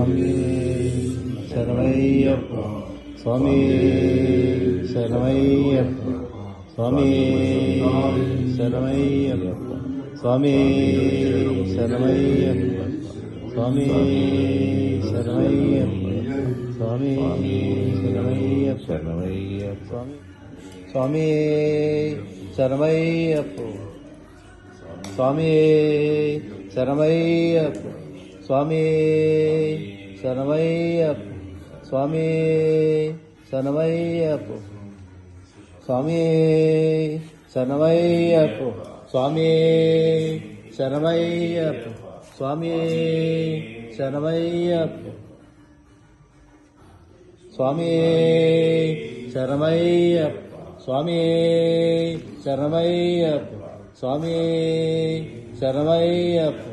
స్వామి శరణమయ్యప్ప స్వామి శరణమయ్యప్ప స్వామి శరణమయ్యప్ప స్వామి శరణమయ్యప్ప స్వామి శరణమయ్యప్ప స్వామి శరణమయ్యప్ప శరణమయ్యప్ప స్వామి శరణమయ్యప్ప స్వామి శరణమయ్యప్ప స్వామి శరణమయ్యప్ప స్వామి శరణమయ్యప్ప స్వామి శరణమయ్యప్ప స్వామి శరణమయ్యప్ప స్వామి శరణమయ్యప్ప స్వామి శరణమయ్యప్ప స్వామి శరణమయ్యప్ప స్వామి శరణమయ్యప్ప